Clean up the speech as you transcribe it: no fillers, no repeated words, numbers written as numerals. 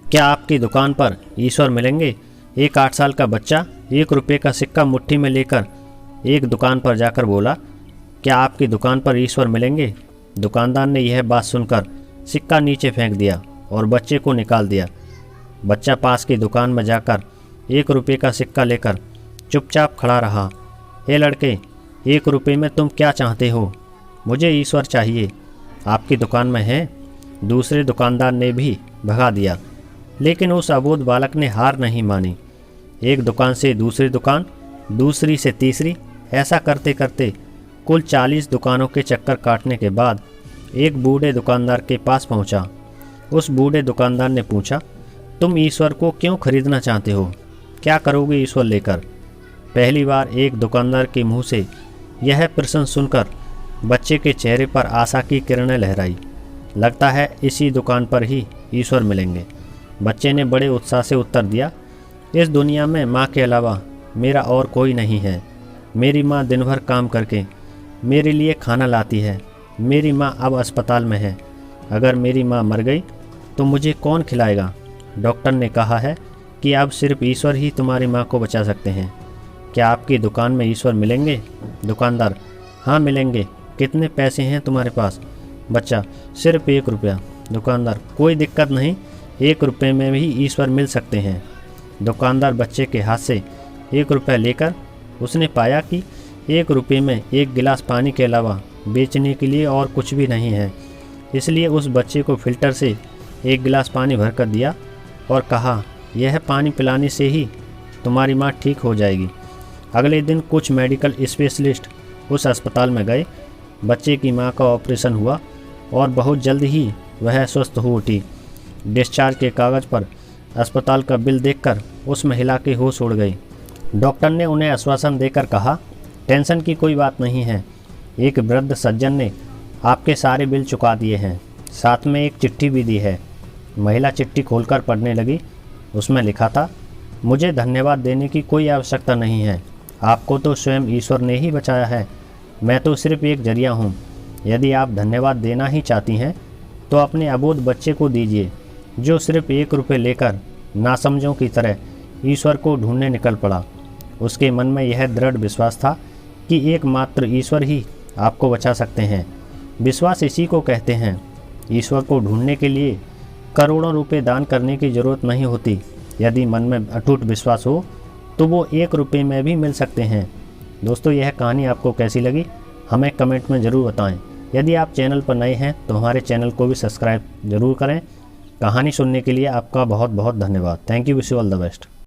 क्या आपकी दुकान पर ईश्वर मिलेंगे? एक 8 साल का बच्चा 1 रुपये का सिक्का मुट्ठी में लेकर एक दुकान पर जाकर बोला, क्या आपकी दुकान पर ईश्वर मिलेंगे? दुकानदार ने यह बात सुनकर सिक्का नीचे फेंक दिया और बच्चे को निकाल दिया। बच्चा पास की दुकान में जाकर 1 रुपये का सिक्का लेकर चुपचाप खड़ा रहा। हे लड़के, 1 रुपये में तुम क्या चाहते हो? मुझे ईश्वर चाहिए। आपकी दुकान में है? दूसरे दुकानदार ने भी भगा दिया, लेकिन उस अबोध बालक ने हार नहीं मानी। एक दुकान से दूसरी दुकान, दूसरी से तीसरी, ऐसा करते करते कुल 40 दुकानों के चक्कर काटने के बाद एक बूढ़े दुकानदार के पास पहुंचा। उस बूढ़े दुकानदार ने पूछा, तुम ईश्वर को क्यों खरीदना चाहते हो? क्या करोगे ईश्वर लेकर? पहली बार एक दुकानदार के मुंह से यह प्रश्न सुनकर बच्चे के चेहरे पर आशा की किरणें लहराई। लगता है इसी दुकान पर ही ईश्वर मिलेंगे। बच्चे ने बड़े उत्साह से उत्तर दिया, इस दुनिया में माँ के अलावा मेरा और कोई नहीं है। मेरी माँ दिन भर काम करके मेरे लिए खाना लाती है। मेरी माँ अब अस्पताल में है। अगर मेरी माँ मर गई तो मुझे कौन खिलाएगा? डॉक्टर ने कहा है कि अब सिर्फ ईश्वर ही तुम्हारी माँ को बचा सकते हैं। क्या आपकी दुकान में ईश्वर मिलेंगे? दुकानदार, हाँ मिलेंगे। कितने पैसे हैं तुम्हारे पास? बच्चा, सिर्फ 1 रुपया। दुकानदार, कोई दिक्कत नहीं, 1 रुपये में भी ईश्वर मिल सकते हैं। दुकानदार बच्चे के हाथ से 1 रुपया लेकर उसने पाया कि 1 रुपये में 1 गिलास पानी के अलावा बेचने के लिए और कुछ भी नहीं है। इसलिए उस बच्चे को फिल्टर से 1 गिलास पानी भर कर दिया और कहा, यह पानी पिलाने से ही तुम्हारी माँ ठीक हो जाएगी। अगले दिन कुछ मेडिकल स्पेशलिस्ट उस अस्पताल में गए। बच्चे की माँ का ऑपरेशन हुआ और बहुत जल्द ही वह स्वस्थ हो उठी। डिस्चार्ज के कागज़ पर अस्पताल का बिल देखकर उस महिला के होश उड़ गई। डॉक्टर ने उन्हें आश्वासन देकर कहा, टेंशन की कोई बात नहीं है। एक वृद्ध सज्जन ने आपके सारे बिल चुका दिए हैं, साथ में एक चिट्ठी भी दी है। महिला चिट्ठी खोलकर पढ़ने लगी। उसमें लिखा था, मुझे धन्यवाद देने की कोई आवश्यकता नहीं है। आपको तो स्वयं ईश्वर ने ही बचाया है। मैं तो सिर्फ एक जरिया हूँ। यदि आप धन्यवाद देना ही चाहती हैं तो अपने अबोध बच्चे को दीजिए, जो सिर्फ 1 रुपये लेकर नासमझों की तरह ईश्वर को ढूंढने निकल पड़ा। उसके मन में यह दृढ़ विश्वास था कि एकमात्र ईश्वर ही आपको बचा सकते हैं। विश्वास इसी को कहते हैं। ईश्वर को ढूंढने के लिए करोड़ों रुपए दान करने की ज़रूरत नहीं होती। यदि मन में अटूट विश्वास हो तो वो 1 रुपये में भी मिल सकते हैं। दोस्तों, यह कहानी आपको कैसी लगी हमें कमेंट में ज़रूर बताएं। यदि आप चैनल पर नए हैं तो हमारे चैनल को भी सब्सक्राइब ज़रूर करें। कहानी सुनने के लिए आपका बहुत बहुत धन्यवाद। Thank you, wish you all the best.